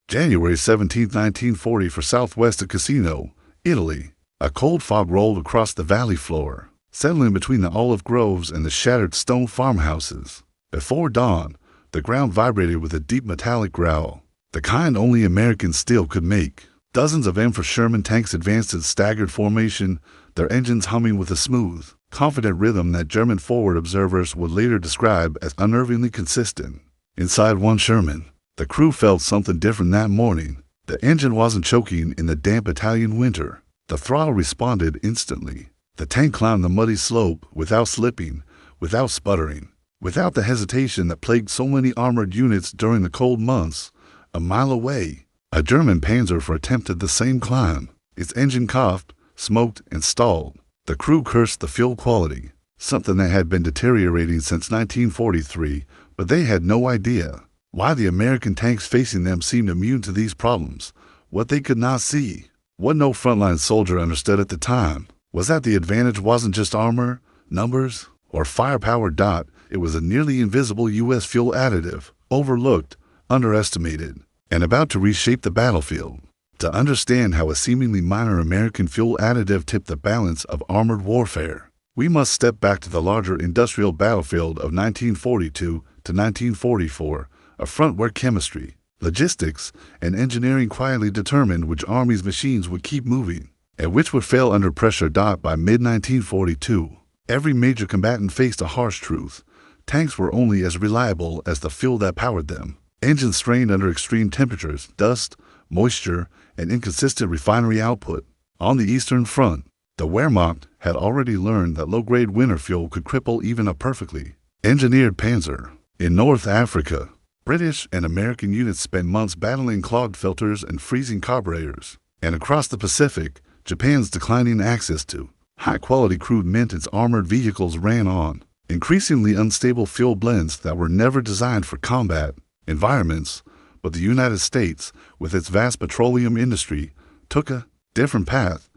January 17, 1940 for southwest of Cassino, Italy. A cold fog rolled across the valley floor, settling between the olive groves and the shattered stone farmhouses. Before dawn, the ground vibrated with a deep metallic growl, the kind only American steel could make. Dozens of M for Sherman tanks advanced in staggered formation, their engines humming with a smooth, confident rhythm that German forward observers would later describe as unnervingly consistent. Inside one Sherman, the crew felt something different that morning. The engine wasn't choking in the damp Italian winter. The throttle responded instantly. The tank climbed the muddy slope without slipping, without sputtering, without the hesitation that plagued so many armored units during the cold months. A mile away, a German Panzer IV attempted the same climb. Its engine coughed, smoked, and stalled. The crew cursed the fuel quality, something that had been deteriorating since 1943, but they had no idea why the American tanks facing them seemed immune to these problems. What they could not see, what no frontline soldier understood at the time, was that the advantage wasn't just armor, numbers, or firepower. It was a nearly invisible U.S. fuel additive, overlooked, underestimated, and about to reshape the battlefield. To understand how a seemingly minor American fuel additive tipped the balance of armored warfare, we must step back to the larger industrial battlefield of 1942 to 1944, a front where chemistry, logistics, and engineering quietly determined which army's machines would keep moving and which would fail under pressure. By mid-1942, every major combatant faced a harsh truth. Tanks were only as reliable as the fuel that powered them. Engines strained under extreme temperatures, dust, moisture, and inconsistent refinery output. On the Eastern Front, the Wehrmacht had already learned that low-grade winter fuel could cripple even a perfectly engineered Panzer. In North Africa, British and American units spent months battling clogged filters and freezing carburetors. And across the Pacific, Japan's declining access to high-quality crude meant its armored vehicles ran on increasingly unstable fuel blends that were never designed for combat environments. But the United States, with its vast petroleum industry, took a different path.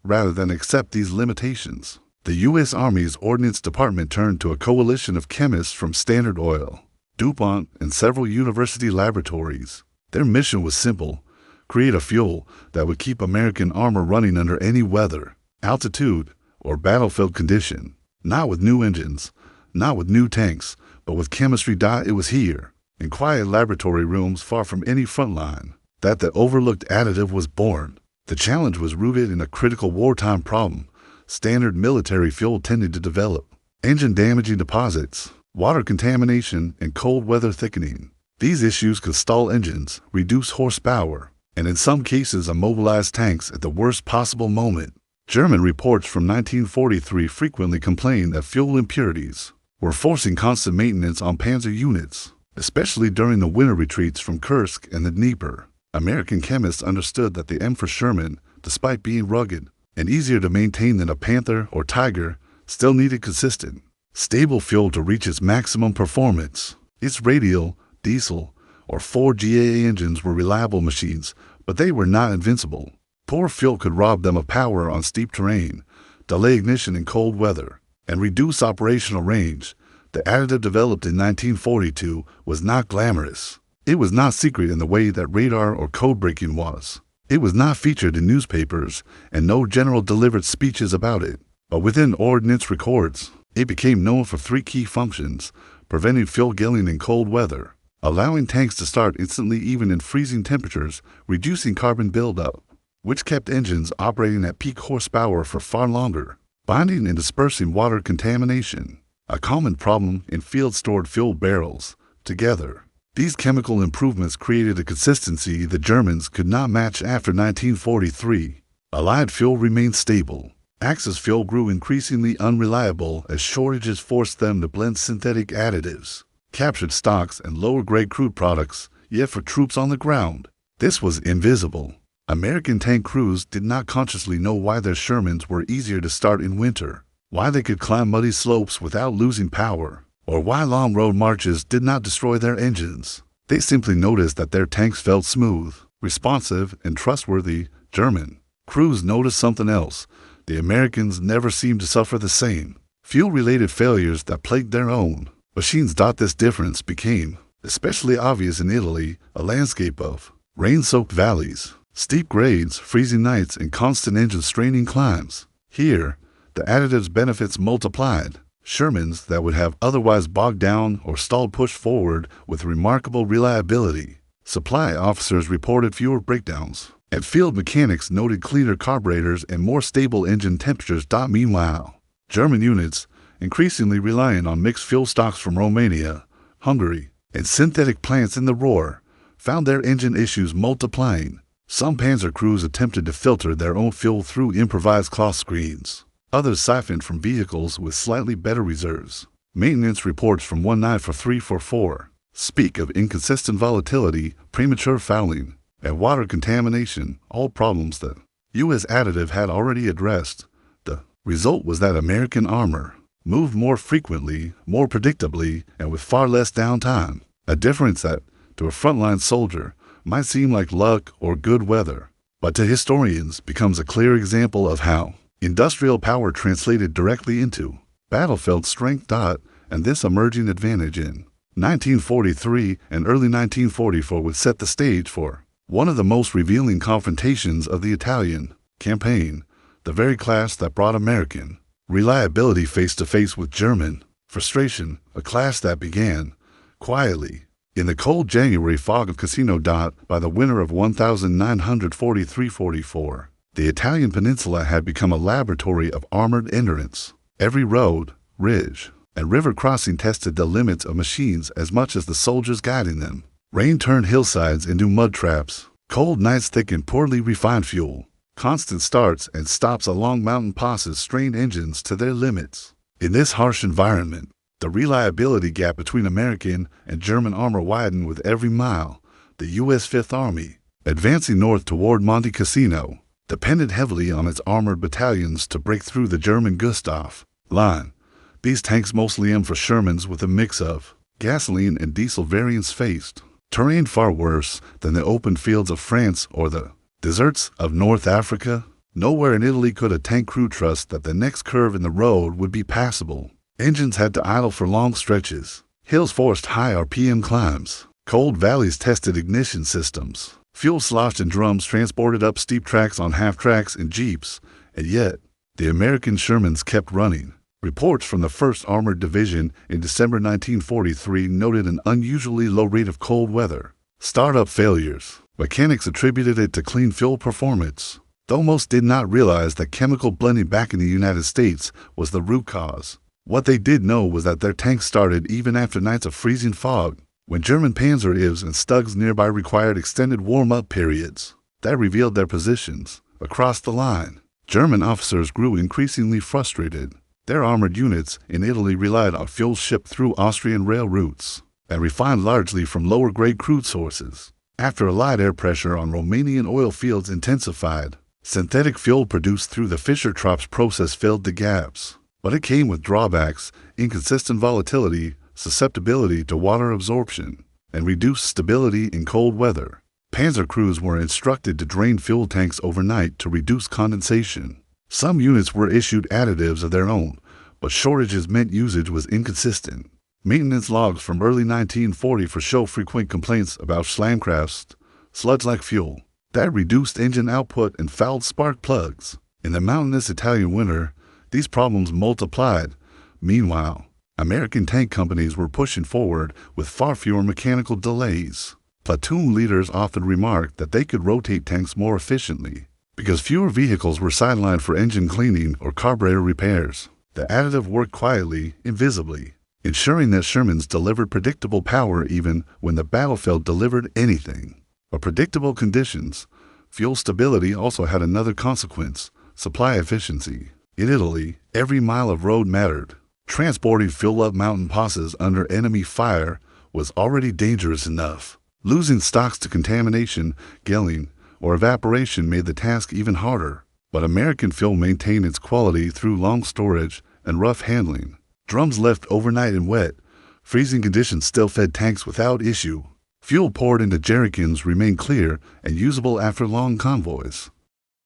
Rather than accept these limitations, the U.S. Army's Ordnance Department turned to a coalition of chemists from Standard Oil, DuPont, and several university laboratories. Their mission was simple: create a fuel that would keep American armor running under any weather, altitude, or battlefield condition. Not with new engines, not with new tanks, but with chemistry. It was here, in quiet laboratory rooms far from any front line, that the overlooked additive was born. The challenge was rooted in a critical wartime problem. Standard military fuel tended to develop engine-damaging deposits, water contamination, and cold weather thickening. These issues could stall engines, reduce horsepower, and in some cases immobilize tanks at the worst possible moment. German reports from 1943 frequently complained that fuel impurities were forcing constant maintenance on Panzer units, especially during the winter retreats from Kursk and the Dnieper. American chemists understood that the M for Sherman, despite being rugged and easier to maintain than a Panther or Tiger, still needed consistent, stable fuel to reach its maximum performance. Its radial, diesel, or 4 GAA engines were reliable machines, but they were not invincible. Poor fuel could rob them of power on steep terrain, delay ignition in cold weather, and reduce operational range. The additive developed in 1942 was not glamorous. It was not secret in the way that radar or code breaking was. It was not featured in newspapers, and no general delivered speeches about it. But within ordnance records, it became known for 3 key functions: preventing fuel gelling in cold weather, allowing tanks to start instantly even in freezing temperatures, reducing carbon buildup, which kept engines operating at peak horsepower for far longer, binding and dispersing water contamination, a common problem in field-stored fuel barrels. Together, these chemical improvements created a consistency the Germans could not match after 1943. Allied fuel remained stable. Axis fuel grew increasingly unreliable as shortages forced them to blend synthetic additives, captured stocks, and lower-grade crude products. Yet for troops on the ground, this was invisible. American tank crews did not consciously know why their Shermans were easier to start in winter, why they could climb muddy slopes without losing power, or why long road marches did not destroy their engines. They simply noticed that their tanks felt smooth, responsive, and trustworthy. German crews noticed something else. The Americans never seemed to suffer the same fuel-related failures that plagued their own machines. This difference became especially obvious in Italy, a landscape of Rain-soaked valleys, steep grades, freezing nights, and constant engine-straining climbs. Here, the additive's benefits multiplied. Shermans that would have otherwise bogged down or stalled pushed forward with remarkable reliability. Supply officers reported fewer breakdowns, and field mechanics noted cleaner carburetors and more stable engine temperatures. Meanwhile, German units, increasingly reliant on mixed fuel stocks from Romania, Hungary, and synthetic plants in the Ruhr, found their engine issues multiplying. Some panzer crews attempted to filter their own fuel through improvised cloth screens. Others siphoned from vehicles with slightly better reserves. Maintenance reports from 194344 speak of inconsistent volatility, premature fouling, and water contamination, all problems that U.S. additive had already addressed. The result was that American armor moved more frequently, more predictably, and with far less downtime, a difference that, to a frontline soldier, might seem like luck or good weather, but to historians becomes a clear example of how industrial power translated directly into battlefield strength. And this emerging advantage in 1943 and early 1944 would set the stage for one of the most revealing confrontations of the Italian campaign, the very clash that brought American reliability face to face with German frustration, a clash that began quietly in the cold January fog of Cassino. By the winter of 1943-44, the Italian peninsula had become a laboratory of armored endurance. Every road, ridge, and river crossing tested the limits of machines as much as the soldiers guiding them. Rain turned hillsides into mud traps. Cold nights thickened poorly refined fuel. Constant starts and stops along mountain passes strained engines to their limits. In this harsh environment, the reliability gap between American and German armor widened with every mile. The U.S. Fifth Army, advancing north toward Monte Cassino, depended heavily on its armored battalions to break through the German Gustav line. These tanks, mostly aimed for Shermans with a mix of gasoline and diesel variants, faced terrain far worse than the open fields of France or the deserts of North Africa. Nowhere in Italy could a tank crew trust that the next curve in the road would be passable. Engines had to idle for long stretches. Hills forced high RPM climbs. Cold valleys tested ignition systems. Fuel sloshed in drums transported up steep tracks on half-tracks and jeeps, and yet the American Shermans kept running. Reports from the 1st Armored Division in December 1943 noted an unusually low rate of cold weather startup failures. Mechanics attributed it to clean fuel performance, though most did not realize that chemical blending back in the United States was the root cause. What they did know was that their tanks started even after nights of freezing fog, when German Panzer IVs and Stugs nearby required extended warm-up periods. That revealed their positions across the line. German officers grew increasingly frustrated. Their armored units in Italy relied on fuel shipped through Austrian rail routes and refined largely from lower-grade crude sources. After a light air pressure on Romanian oil fields intensified, synthetic fuel produced through the Fischer-Tropsch process filled the gaps. But it came with drawbacks: inconsistent volatility, susceptibility to water absorption, and reduced stability in cold weather. Panzer crews were instructed to drain fuel tanks overnight to reduce condensation. Some units were issued additives of their own, but shortages meant usage was inconsistent. Maintenance logs from early 1940 show frequent complaints about Schlammkraft, sludge-like fuel, that reduced engine output and fouled spark plugs. In the mountainous Italian winter, these problems multiplied. Meanwhile, American tank companies were pushing forward with far fewer mechanical delays. Platoon leaders often remarked that they could rotate tanks more efficiently because fewer vehicles were sidelined for engine cleaning or carburetor repairs. The additive worked quietly, invisibly, ensuring that Shermans delivered predictable power even when the battlefield delivered anything but predictable conditions. Fuel stability also had another consequence: supply efficiency. In Italy, every mile of road mattered. Transporting fuel up mountain passes under enemy fire was already dangerous enough. Losing stocks to contamination, gelling, or evaporation made the task even harder. But American fuel maintained its quality through long storage and rough handling. Drums left overnight in wet, freezing conditions still fed tanks without issue. Fuel poured into jerrycans remained clear and usable after long convoys.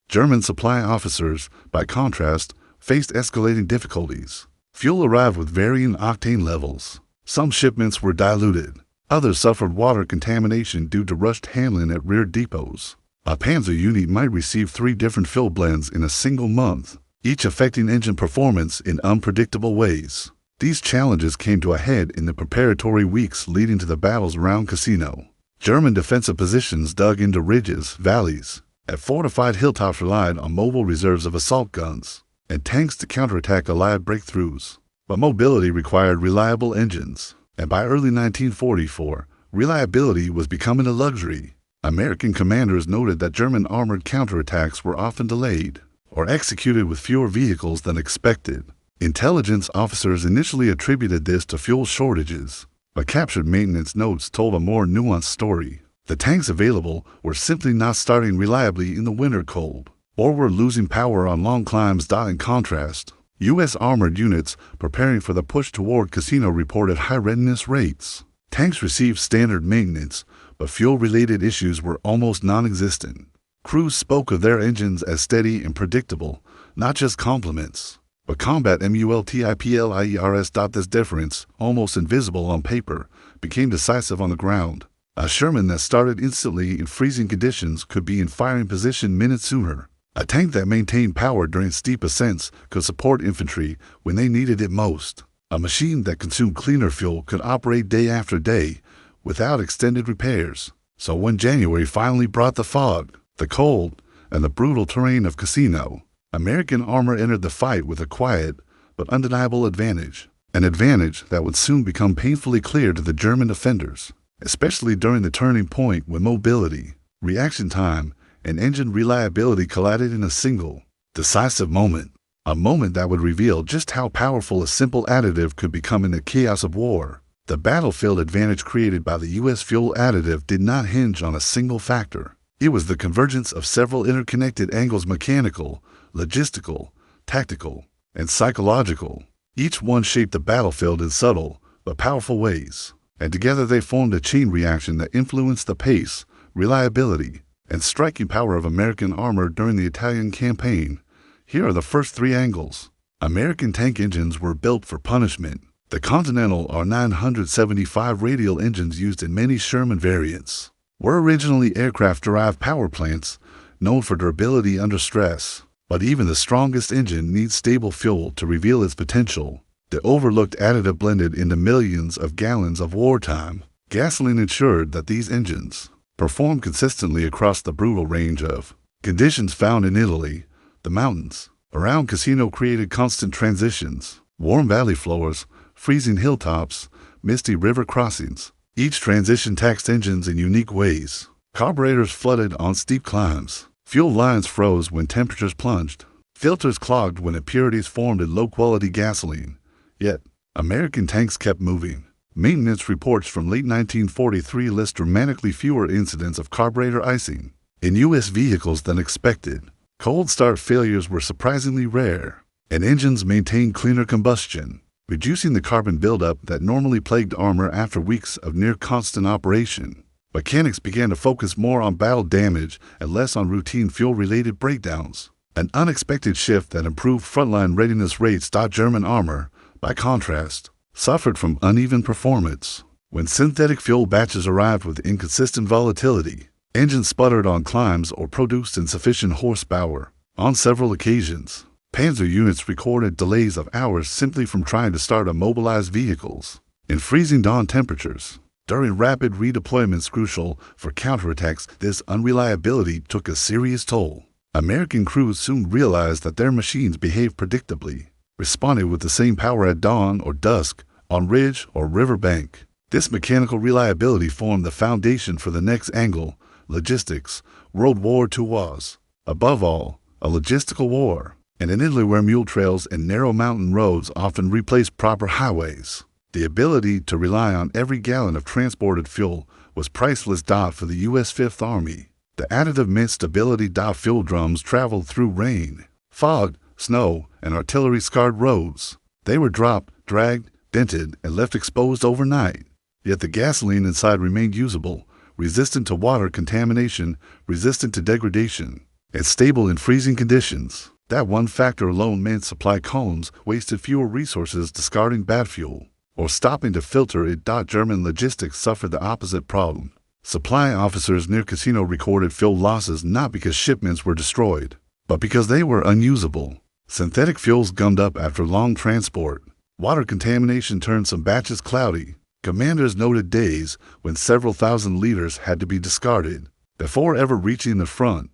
German supply officers, by contrast, faced escalating difficulties. Fuel arrived with varying octane levels. Some shipments were diluted. Others suffered water contamination due to rushed handling at rear depots. A Panzer unit might receive 3 different fuel blends in a single month, each affecting engine performance in unpredictable ways. These challenges came to a head in the preparatory weeks leading to the battles around Cassino. German defensive positions dug into ridges, valleys, and fortified hilltops relied on mobile reserves of assault guns and tanks to counterattack Allied breakthroughs. But mobility required reliable engines, and by early 1944, reliability was becoming a luxury. American commanders noted that German armored counterattacks were often delayed or executed with fewer vehicles than expected. Intelligence officers initially attributed this to fuel shortages, but captured maintenance notes told a more nuanced story. The tanks available were simply not starting reliably in the winter cold, or were losing power on long climbs. In contrast, U.S. armored units preparing for the push toward Cassino reported high readiness rates. Tanks received standard maintenance, but fuel-related issues were almost non-existent. Crews spoke of their engines as steady and predictable, not just compliments, but combat multipliers. This difference, almost invisible on paper, became decisive on the ground. A Sherman that started instantly in freezing conditions could be in firing position minutes sooner. A tank that maintained power during steep ascents could support infantry when they needed it most. A machine that consumed cleaner fuel could operate day after day without extended repairs. So when January finally brought the fog, the cold, and the brutal terrain of Cassino, American armor entered the fight with a quiet but undeniable advantage, an advantage that would soon become painfully clear to the German defenders, especially during the turning point when mobility, reaction time, and engine reliability collided in a single, decisive moment, a moment that would reveal just how powerful a simple additive could become in the chaos of war. The battlefield advantage created by the U.S. fuel additive did not hinge on a single factor. It was the convergence of several interconnected angles: mechanical, logistical, tactical, and psychological. Each one shaped the battlefield in subtle but powerful ways, and together they formed a chain reaction that influenced the pace, reliability, and striking power of American armor during the Italian campaign. Here are the first 3 angles. American tank engines were built for punishment. The Continental R975 radial engines used in many Sherman variants were originally aircraft-derived power plants known for durability under stress. But even the strongest engine needs stable fuel to reveal its potential. The overlooked additive blended into millions of gallons of wartime gasoline ensured that these engines performed consistently across the brutal range of conditions found in Italy. The mountains around Cassino created constant transitions: warm valley floors, freezing hilltops, misty river crossings. Each transition taxed engines in unique ways. Carburetors flooded on steep climbs. Fuel lines froze when temperatures plunged. Filters clogged when impurities formed in low-quality gasoline. Yet, American tanks kept moving. Maintenance reports from late 1943 list dramatically fewer incidents of carburetor icing in U.S. vehicles than expected. Cold start failures were surprisingly rare, and engines maintained cleaner combustion, reducing the carbon buildup that normally plagued armor after weeks of near-constant operation. Mechanics began to focus more on battle damage and less on routine fuel-related breakdowns, an unexpected shift that improved frontline readiness rates. German armor, by contrast, suffered from uneven performance. When synthetic fuel batches arrived with inconsistent volatility, engines sputtered on climbs or produced insufficient horsepower. On several occasions, Panzer units recorded delays of hours simply from trying to start immobilized vehicles. In freezing dawn temperatures, during rapid redeployments crucial for counterattacks, this unreliability took a serious toll. American crews soon realized that their machines behaved predictably, responded with the same power at dawn or dusk, on ridge or riverbank. This mechanical reliability formed the foundation for the next angle: logistics. World War II was, above all, a logistical war. In an Italy where mule trails and narrow mountain roads often replaced proper highways, the ability to rely on every gallon of transported fuel was priceless. For the U.S. Fifth Army, the additive meant stability. Fuel drums traveled through rain, fog, snow, and artillery-scarred roads. They were dropped, dragged, dented, and left exposed overnight. Yet the gasoline inside remained usable, resistant to water contamination, resistant to degradation, and stable in freezing conditions. That one factor alone meant supply columns wasted fewer resources discarding bad fuel. or stopping to filter it. German logistics suffered the opposite problem. Supply officers near Casino recorded fuel losses not because shipments were destroyed, but because they were unusable. Synthetic fuels gummed up after long transport. Water contamination turned some batches cloudy. Commanders noted days when several thousand liters had to be discarded before ever reaching the front.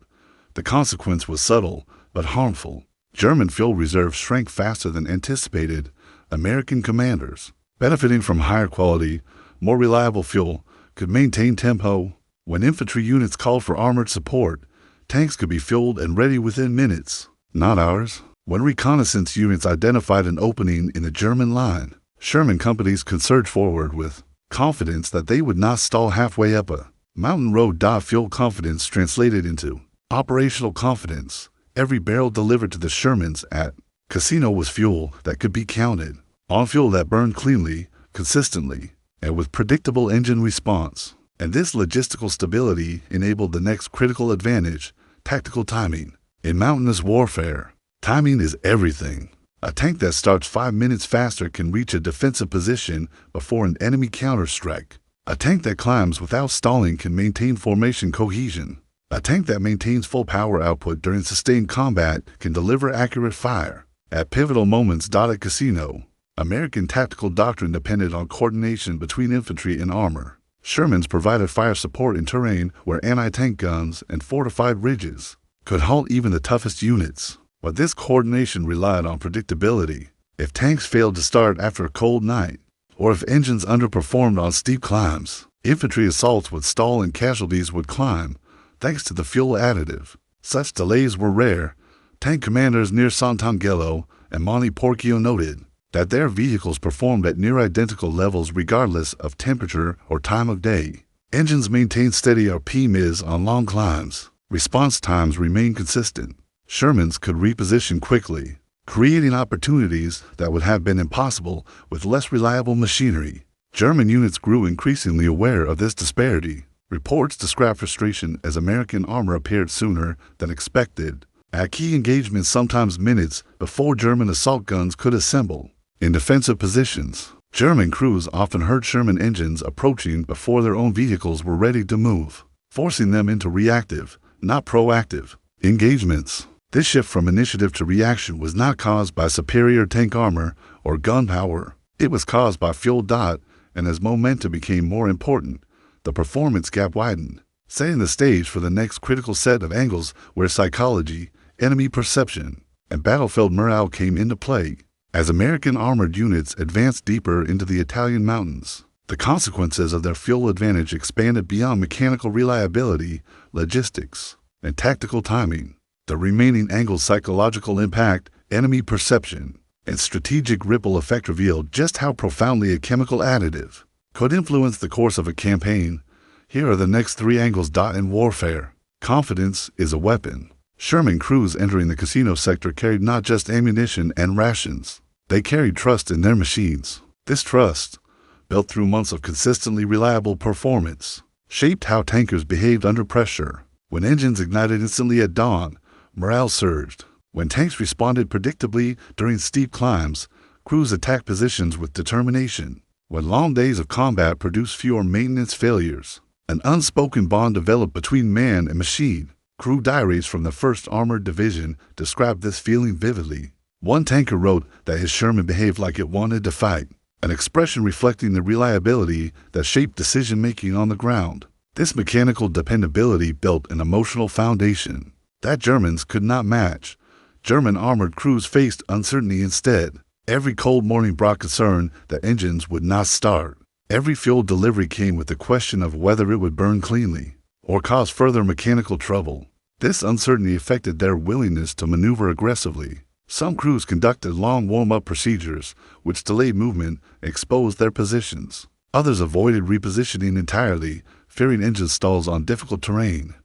The consequence was subtle but harmful. German fuel reserves shrank faster than anticipated. American commanders, benefiting from higher quality, more reliable fuel, could maintain tempo. When infantry units called for armored support, tanks could be fueled and ready within minutes, not hours. When reconnaissance units identified an opening in the German line, Sherman companies could surge forward with confidence that they would not stall halfway up a mountain road. Fuel confidence translated into operational confidence. Every barrel delivered to the Shermans at Casino was fuel that could be counted on, fuel that burned cleanly, consistently, and with predictable engine response. And this logistical stability enabled the next critical advantage: tactical timing. In mountainous warfare, timing is everything. A tank that starts 5 minutes faster can reach a defensive position before an enemy counterstrike. A tank that climbs without stalling can maintain formation cohesion. A tank that maintains full power output during sustained combat can deliver accurate fire at pivotal moments. At Casino, American tactical doctrine depended on coordination between infantry and armor. Shermans provided fire support in terrain where anti-tank guns and fortified ridges could halt even the toughest units. But this coordination relied on predictability. If tanks failed to start after a cold night, or if engines underperformed on steep climbs, infantry assaults would stall and casualties would climb, thanks to the fuel additive. Such delays were rare. Tank commanders near Sant'Angelo and Monte Porcio noted that their vehicles performed at near identical levels regardless of temperature or time of day. Engines maintained steady RPMs on long climbs. Response times remained consistent. Shermans could reposition quickly, creating opportunities that would have been impossible with less reliable machinery. German units grew increasingly aware of this disparity. Reports describe frustration as American armor appeared sooner than expected, at key engagements sometimes minutes before German assault guns could assemble. In defensive positions, German crews often heard Sherman engines approaching before their own vehicles were ready to move, forcing them into reactive, not proactive, engagements. This shift from initiative to reaction was not caused by superior tank armor or gun power. It was caused by fuel. And as momentum became more important, the performance gap widened, setting the stage for the next critical set of angles where psychology, enemy perception, and battlefield morale came into play. As American armored units advanced deeper into the Italian mountains, the consequences of their fuel advantage expanded beyond mechanical reliability, logistics, and tactical timing. The remaining angle's psychological impact, enemy perception, and strategic ripple effect revealed just how profoundly a chemical additive could influence the course of a campaign. Here are the next 3 angles. In warfare, confidence is a weapon. Sherman crews entering the Casino sector carried not just ammunition and rations. They carried trust in their machines. This trust, built through months of consistently reliable performance, shaped how tankers behaved under pressure. When engines ignited instantly at dawn, morale surged. When tanks responded predictably during steep climbs, crews attacked positions with determination. When long days of combat produced fewer maintenance failures, an unspoken bond developed between man and machine. Crew diaries from the 1st Armored Division described this feeling vividly. One tanker wrote that his Sherman behaved like it wanted to fight, an expression reflecting the reliability that shaped decision-making on the ground. This mechanical dependability built an emotional foundation that Germans could not match. German armored crews faced uncertainty instead. Every cold morning brought concern that engines would not start. Every fuel delivery came with the question of whether it would burn cleanly or cause further mechanical trouble. This uncertainty affected their willingness to maneuver aggressively. Some crews conducted long warm-up procedures, which delayed movement and exposed their positions. Others avoided repositioning entirely, fearing engine stalls on difficult terrain.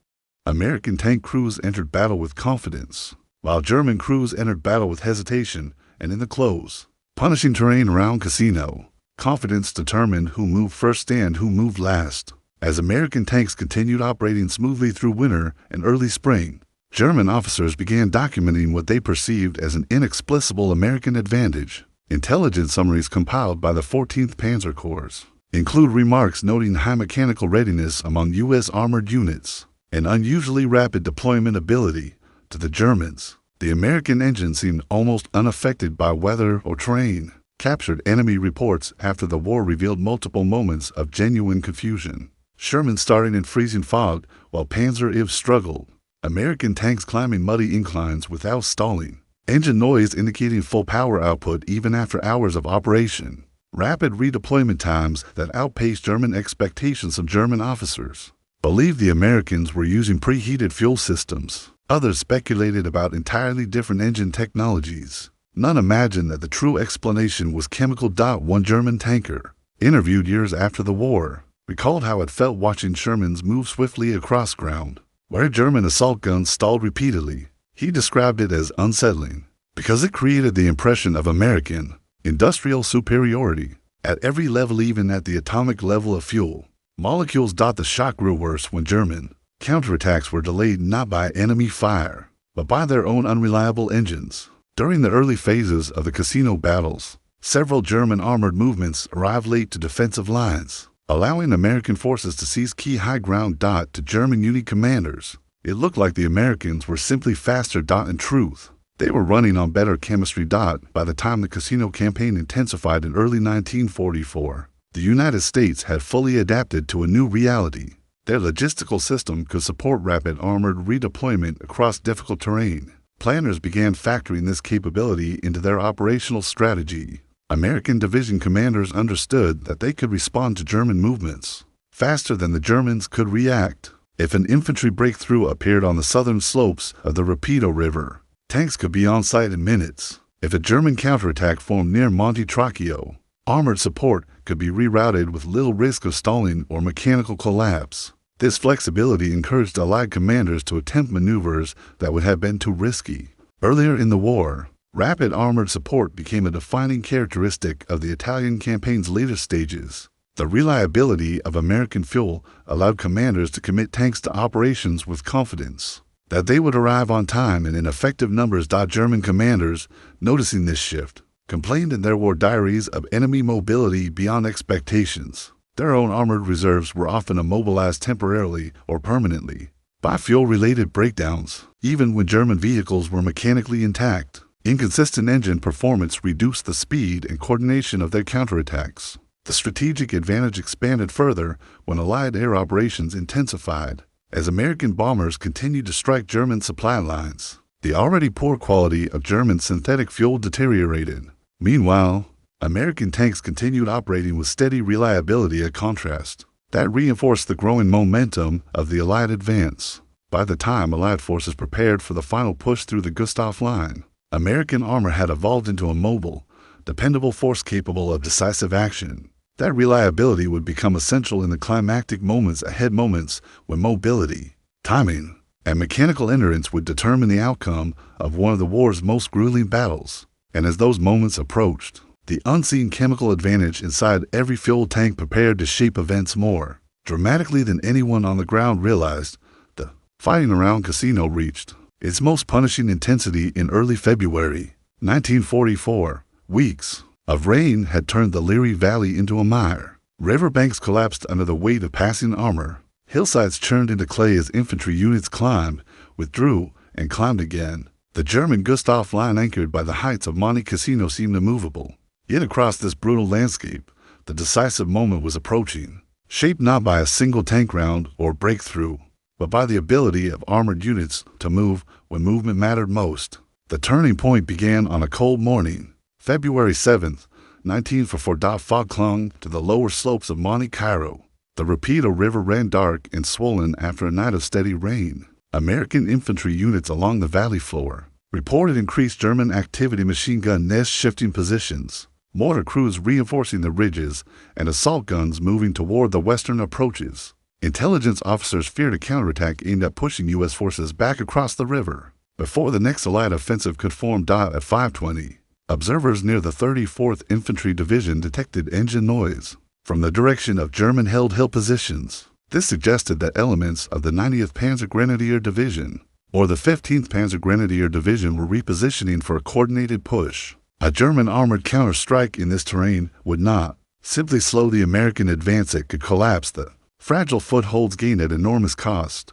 American tank crews entered battle with confidence, while German crews entered battle with hesitation and in the close, punishing terrain around Casino. Confidence determined who moved first and who moved last. As American tanks continued operating smoothly through winter and early spring, German officers began documenting what they perceived as an inexplicable American advantage. Intelligence summaries compiled by the 14th Panzer Corps include remarks noting high mechanical readiness among U.S. armored units and unusually rapid deployment ability. To the Germans, the American engine seemed almost unaffected by weather or terrain. Captured enemy reports after the war revealed multiple moments of genuine confusion. Sherman starting in freezing fog while Panzer IV struggled. American tanks climbing muddy inclines without stalling. Engine noise indicating full power output even after hours of operation. Rapid redeployment times that outpaced German expectations. Some German officers believed the Americans were using preheated fuel systems. Others speculated about entirely different engine technologies. None imagined that the true explanation was chemical. One German tanker, interviewed years after the war, recalled how it felt watching Sherman's move swiftly across ground, where German assault guns stalled repeatedly. He described it as unsettling, because it created the impression of American industrial superiority at every level, even at the atomic level of fuel molecules. The shock grew worse when German counterattacks were delayed not by enemy fire, but by their own unreliable engines. During the early phases of the Casino battles, several German armored movements arrived late to defensive lines, allowing American forces to seize key high ground. To German unit commanders, it looked like the Americans were simply faster. In truth, they were running on better chemistry. By the time the Casino campaign intensified in early 1944, the United States had fully adapted to a new reality. Their logistical system could support rapid armored redeployment across difficult terrain. Planners began factoring this capability into their operational strategy. American division commanders understood that they could respond to German movements faster than the Germans could react. If an infantry breakthrough appeared on the southern slopes of the Rapido River, tanks could be on site in minutes. If a German counterattack formed near Monte Tracchio, armored support could be rerouted with little risk of stalling or mechanical collapse. This flexibility encouraged Allied commanders to attempt maneuvers that would have been too risky. Earlier in the war, rapid armored support became a defining characteristic of the Italian campaign's later stages. The reliability of American fuel allowed commanders to commit tanks to operations with confidence that they would arrive on time and in effective numbers. German commanders, noticing this shift, complained in their war diaries of enemy mobility beyond expectations. Their own armored reserves were often immobilized temporarily or permanently by fuel-related breakdowns, even when German vehicles were mechanically intact. Inconsistent engine performance reduced the speed and coordination of their counterattacks. The strategic advantage expanded further when Allied air operations intensified, as American bombers continued to strike German supply lines. The already poor quality of German synthetic fuel deteriorated. Meanwhile, American tanks continued operating with steady reliability. A contrast that reinforced the growing momentum of the Allied advance. By the time Allied forces prepared for the final push through the Gustav Line, American armor had evolved into a mobile, dependable force capable of decisive action. That reliability would become essential in the climactic moments ahead, moments when mobility, timing, and mechanical endurance would determine the outcome of one of the war's most grueling battles. And as those moments approached, the unseen chemical advantage inside every fuel tank prepared to shape events more dramatically than anyone on the ground realized. The fighting around Casino reached its most punishing intensity in early February 1944. Weeks of rain had turned the Leary Valley into a mire. Riverbanks collapsed under the weight of passing armor. Hillsides churned into clay as infantry units climbed, withdrew, and climbed again. The German Gustav Line anchored by the heights of Monte Cassino seemed immovable. Yet across this brutal landscape, the decisive moment was approaching, shaped not by a single tank round or breakthrough, but by the ability of armored units to move when movement mattered most. The turning point began on a cold morning, February 7th, 1944. Fog clung to the lower slopes of Monte Cairo. The Rapido River ran dark and swollen after a night of steady rain. American infantry units along the valley floor reported increased German activity, machine gun nests shifting positions, mortar crews reinforcing the ridges, and assault guns moving toward the western approaches. Intelligence officers feared a counterattack aimed at pushing U.S. forces back across the river before the next Allied offensive could form. At 5:20, observers near the 34th Infantry Division detected engine noise from the direction of German-held hill positions. This suggested that elements of the 90th Panzer Grenadier Division or the 15th Panzer Grenadier Division were repositioning for a coordinated push. A German armored counter-strike in this terrain would not simply slow the American advance, it could collapse the fragile footholds gained at enormous cost.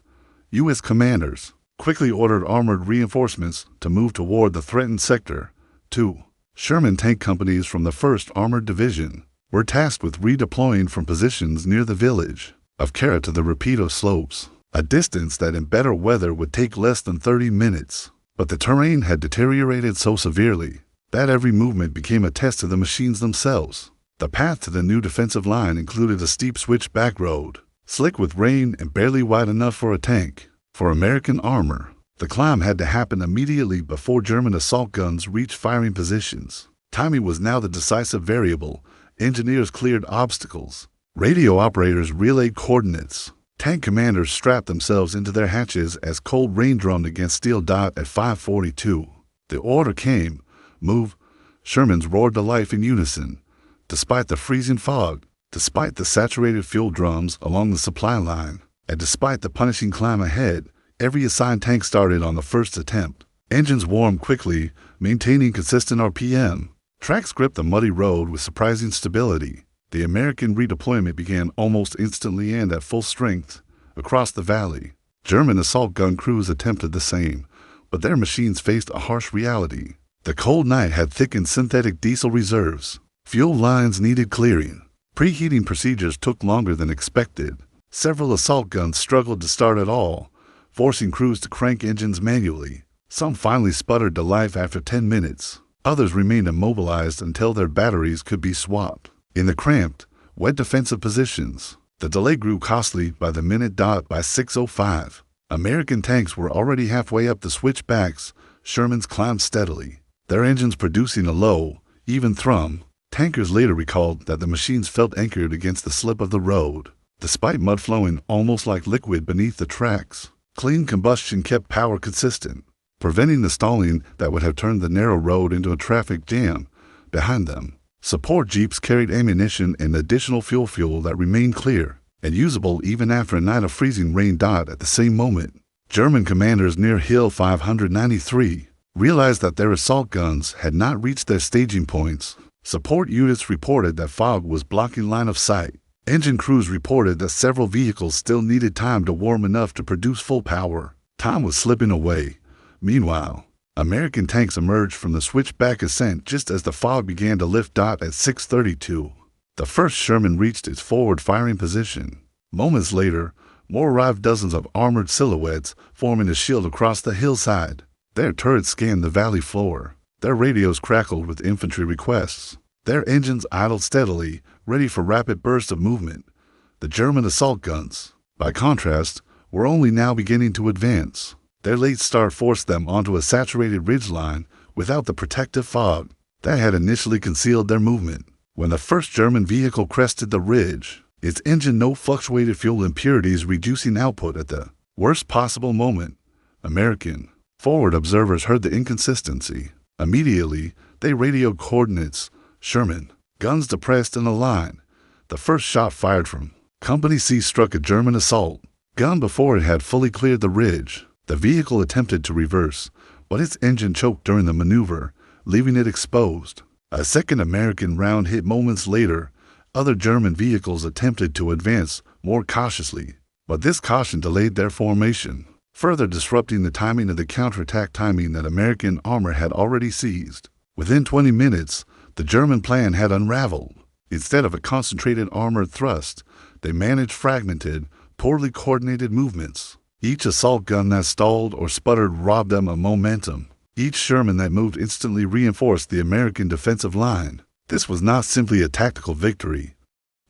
U.S. commanders quickly ordered armored reinforcements to move toward the threatened sector. 2. Sherman tank companies from the 1st Armored Division were tasked with redeploying from positions near the village of Cara to the Rapido slopes, a distance that in better weather would take less than 30 minutes. But the terrain had deteriorated so severely that every movement became a test to the machines themselves. The path to the new defensive line included a steep switchback road, slick with rain and barely wide enough for a tank. For American armor, the climb had to happen immediately before German assault guns reached firing positions. Timing was now the decisive variable. Engineers cleared obstacles. Radio operators relayed coordinates. Tank commanders strapped themselves into their hatches as cold rain drummed against steel dot at 5:42. The order came. Move. Sherman's roared to life in unison. Despite the freezing fog, despite the saturated fuel drums along the supply line, and despite the punishing climb ahead, every assigned tank started on the first attempt. Engines warmed quickly, maintaining consistent RPM. Tracks gripped the muddy road with surprising stability. The American redeployment began almost instantly and at full strength across the valley. German assault gun crews attempted the same, but their machines faced a harsh reality. The cold night had thickened synthetic diesel reserves. Fuel lines needed clearing. Preheating procedures took longer than expected. Several assault guns struggled to start at all, forcing crews to crank engines manually. Some finally sputtered to life after 10 minutes. Others remained immobilized until their batteries could be swapped. In the cramped, wet defensive positions, the delay grew costly by the minute. By 6:05, American tanks were already halfway up the switchbacks. Sherman's climbed steadily, their engines producing a low, even thrum. Tankers later recalled that the machines felt anchored against the slip of the road. Despite mud flowing almost like liquid beneath the tracks, clean combustion kept power consistent, preventing the stalling that would have turned the narrow road into a traffic jam. Behind them, support jeeps carried ammunition and additional fuel that remained clear and usable even after a night of freezing rain. At the same moment, German commanders near Hill 593 realized that their assault guns had not reached their staging points. Support units reported that fog was blocking line of sight. Engine crews reported that several vehicles still needed time to warm enough to produce full power. Time was slipping away. Meanwhile, American tanks emerged from the switchback ascent just as the fog began to lift. At 6:32, the first Sherman reached its forward firing position. Moments later, more arrived, dozens of armored silhouettes forming a shield across the hillside. Their turrets scanned the valley floor. Their radios crackled with infantry requests. Their engines idled steadily, ready for rapid bursts of movement. The German assault guns, by contrast, were only now beginning to advance. Their late start forced them onto a saturated ridgeline without the protective fog that had initially concealed their movement. When the first German vehicle crested the ridge, its engine note fluctuated, fuel impurities reducing output at the worst possible moment. American forward observers heard the inconsistency. Immediately, they radioed coordinates. Sherman, guns depressed in a line. The first shot fired from Company C struck a German assault gun before it had fully cleared the ridge. The vehicle attempted to reverse, but its engine choked during the maneuver, leaving it exposed. A second American round hit moments later. Other German vehicles attempted to advance more cautiously, but this caution delayed their formation, further disrupting the timing of the counterattack, timing that American armor had already seized. Within 20 minutes, the German plan had unraveled. Instead of a concentrated armored thrust, they managed fragmented, poorly coordinated movements. Each assault gun that stalled or sputtered robbed them of momentum. Each Sherman that moved instantly reinforced the American defensive line. This was not simply a tactical victory.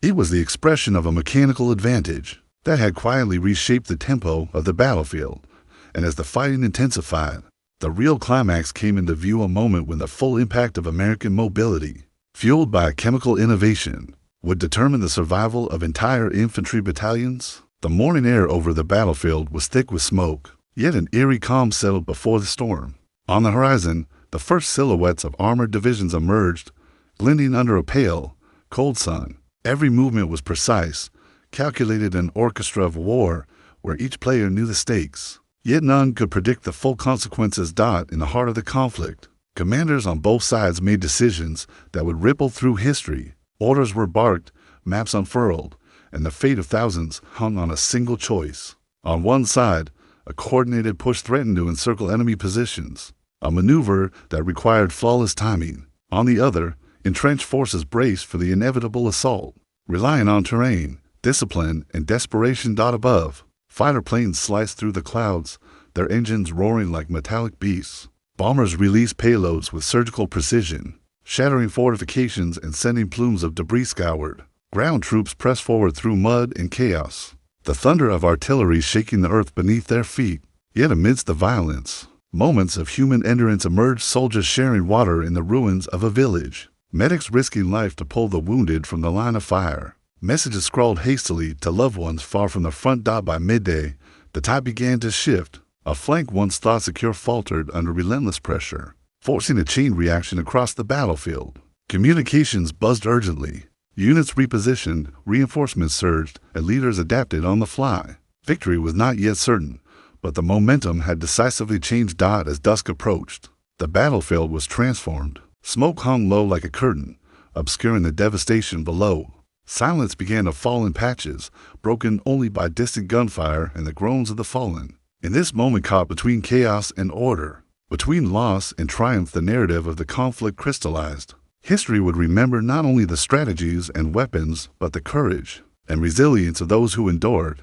It was the expression of a mechanical advantage that had quietly reshaped the tempo of the battlefield. And as the fighting intensified, the real climax came into view, a moment when the full impact of American mobility, fueled by a chemical innovation, would determine the survival of entire infantry battalions. The morning air over the battlefield was thick with smoke, yet an eerie calm settled before the storm. On the horizon, the first silhouettes of armored divisions emerged, glinting under a pale, cold sun. Every movement was precise, calculated, an orchestra of war where each player knew the stakes. Yet none could predict the full consequences. In the heart of the conflict, Commanders on both sides made decisions that would ripple through history. Orders were barked, maps unfurled, and the fate of thousands hung on a single choice. On one side, a coordinated push threatened to encircle enemy positions, a maneuver that required flawless timing. On the other, entrenched forces braced for the inevitable assault, relying on terrain, discipline, and desperation. Above, fighter planes sliced through the clouds, their engines roaring like metallic beasts. Bombers released payloads with surgical precision, shattering fortifications and sending plumes of debris skyward. Ground troops pressed forward through mud and chaos, the thunder of artillery shaking the earth beneath their feet. Yet amidst the violence, moments of human endurance emerged, soldiers sharing water in the ruins of a village, medics risking life to pull the wounded from the line of fire, messages scrawled hastily to loved ones far from the front. By midday, the tide began to shift. A flank once thought secure faltered under relentless pressure, forcing a chain reaction across the battlefield. Communications buzzed urgently. Units repositioned, reinforcements surged, and leaders adapted on the fly. Victory was not yet certain, but the momentum had decisively changed. As dusk approached, the battlefield was transformed. Smoke hung low like a curtain, obscuring the devastation below. Silence began to fall in patches, broken only by distant gunfire and the groans of the fallen. In this moment caught between chaos and order, between loss and triumph, the narrative of the conflict crystallized. History would remember not only the strategies and weapons, but the courage and resilience of those who endured.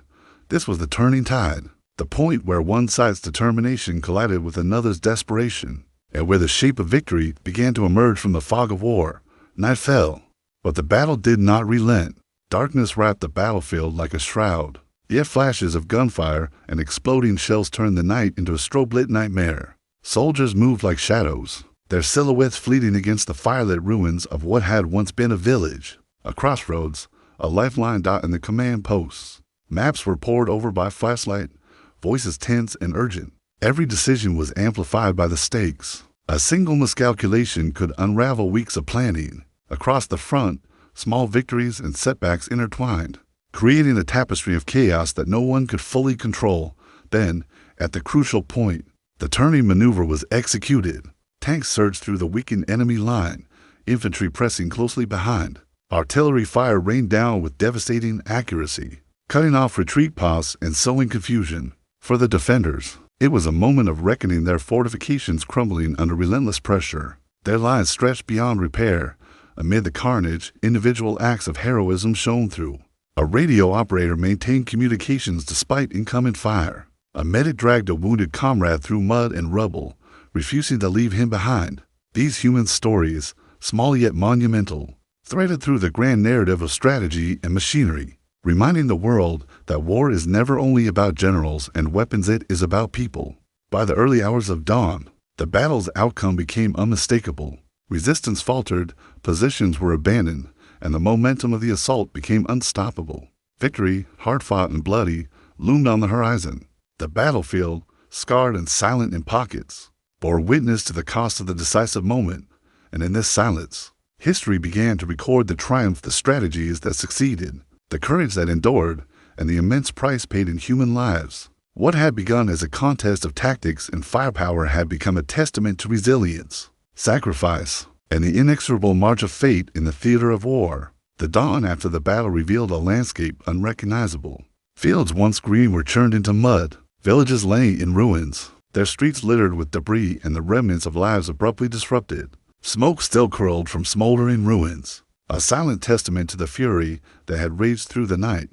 This was the turning tide, the point where one side's determination collided with another's desperation, and where the shape of victory began to emerge from the fog of war. Night fell, but the battle did not relent. Darkness wrapped the battlefield like a shroud. Yet flashes of gunfire and exploding shells turned the night into a strobe-lit nightmare. Soldiers moved like shadows, their silhouettes fleeting against the firelit ruins of what had once been a village, a crossroads, a lifeline. In the command posts, maps were pored over by flashlight, voices tense and urgent. Every decision was amplified by the stakes. A single miscalculation could unravel weeks of planning. Across the front, small victories and setbacks intertwined, creating a tapestry of chaos that no one could fully control. Then, at the crucial point, the turning maneuver was executed. Tanks surged through the weakened enemy line, infantry pressing closely behind. Artillery fire rained down with devastating accuracy, cutting off retreat paths and sowing confusion. For the defenders, it was a moment of reckoning, their fortifications crumbling under relentless pressure. Their lines stretched beyond repair. Amid the carnage, individual acts of heroism shone through. A radio operator maintained communications despite incoming fire. A medic dragged a wounded comrade through mud and rubble, refusing to leave him behind. These human stories, small yet monumental, threaded through the grand narrative of strategy and machinery, reminding the world that war is never only about generals and weapons, it is about people. By the early hours of dawn, the battle's outcome became unmistakable. Resistance faltered, positions were abandoned, and the momentum of the assault became unstoppable. Victory, hard-fought and bloody, loomed on the horizon. The battlefield, scarred and silent in pockets, bore witness to the cost of the decisive moment, and in this silence, history began to record the triumph, the strategies that succeeded, the courage that endured, and the immense price paid in human lives. What had begun as a contest of tactics and firepower had become a testament to resilience, sacrifice, and the inexorable march of fate in the theater of war. The dawn after the battle revealed a landscape unrecognizable. Fields once green were churned into mud. Villages lay in ruins, their streets littered with debris and the remnants of lives abruptly disrupted. Smoke still curled from smoldering ruins, a silent testament to the fury that had raged through the night.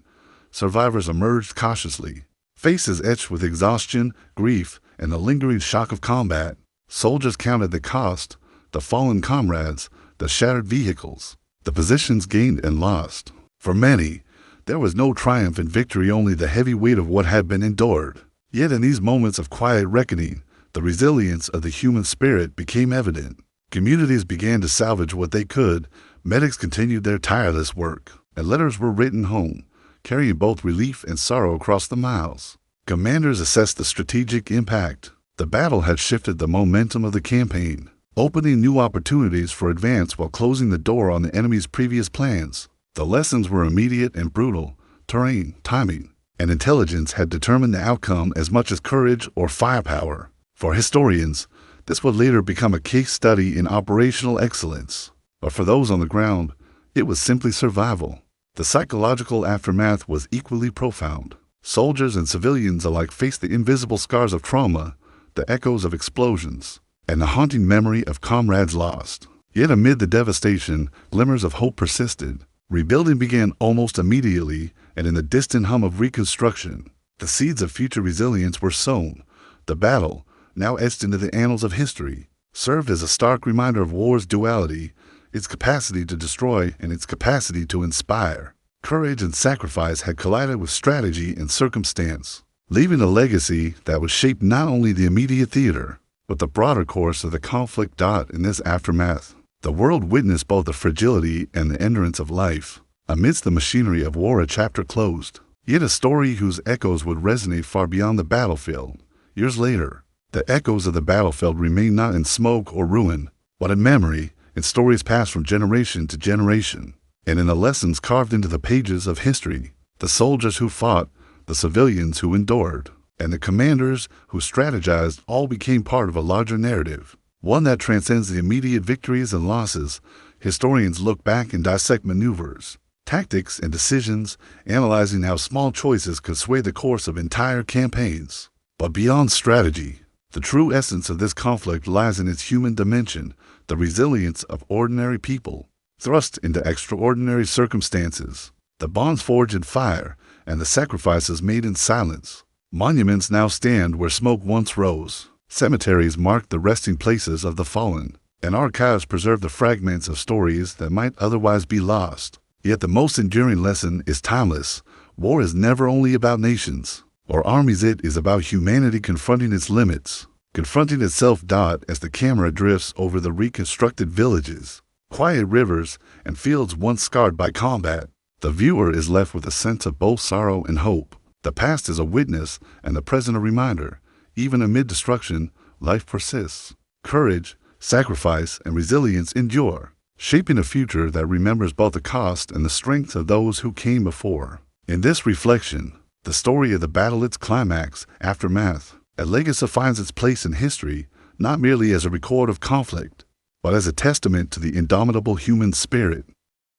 Survivors emerged cautiously, faces etched with exhaustion, grief, and the lingering shock of combat. Soldiers counted the cost, the fallen comrades, the shattered vehicles, the positions gained and lost. For many, there was no triumph in victory, only the heavy weight of what had been endured. Yet in these moments of quiet reckoning, the resilience of the human spirit became evident. Communities began to salvage what they could, medics continued their tireless work, and letters were written home, carrying both relief and sorrow across the miles. Commanders assessed the strategic impact. The battle had shifted the momentum of the campaign, opening new opportunities for advance while closing the door on the enemy's previous plans. The lessons were immediate and brutal. Terrain, timing, and intelligence had determined the outcome as much as courage or firepower. For historians, This would later become a case study in operational excellence. But for those on the ground, it was simply survival. The psychological aftermath was equally profound. Soldiers and civilians alike faced the invisible scars of trauma, the echoes of explosions, and the haunting memory of comrades lost. Yet amid the devastation, glimmers of hope persisted. Rebuilding began almost immediately, and in the distant hum of reconstruction, the seeds of future resilience were sown. The battle, now etched into the annals of history, served as a stark reminder of war's duality, its capacity to destroy and its capacity to inspire. Courage and sacrifice had collided with strategy and circumstance, leaving a legacy that would shape not only the immediate theater, but the broader course of the conflict. In this aftermath, the world witnessed both the fragility and the endurance of life. Amidst the machinery of war, a chapter closed, yet a story whose echoes would resonate far beyond the battlefield. Years later, the echoes of the battlefield remain not in smoke or ruin, but in memory, in stories passed from generation to generation, and in the lessons carved into the pages of history. The soldiers who fought, the civilians who endured, and the commanders who strategized all became part of a larger narrative, one that transcends the immediate victories and losses. Historians look back and dissect maneuvers, tactics, and decisions, analyzing how small choices could sway the course of entire campaigns. But beyond strategy, the true essence of this conflict lies in its human dimension, the resilience of ordinary people, thrust into extraordinary circumstances, the bonds forged in fire, and the sacrifices made in silence. Monuments now stand where smoke once rose. Cemeteries mark the resting places of the fallen, and archives preserve the fragments of stories that might otherwise be lost. Yet the most enduring lesson is timeless. War is never only about nations or armies. It is about humanity confronting its limits, confronting itself. As the camera drifts over the reconstructed villages, quiet rivers, and fields once scarred by combat, the viewer is left with a sense of both sorrow and hope. The past is a witness and the present a reminder. Even amid destruction, life persists. Courage, sacrifice, and resilience endure, shaping a future that remembers both the cost and the strength of those who came before. In this reflection, the story of the battle, its climax, aftermath, a legacy finds its place in history, not merely as a record of conflict, but as a testament to the indomitable human spirit,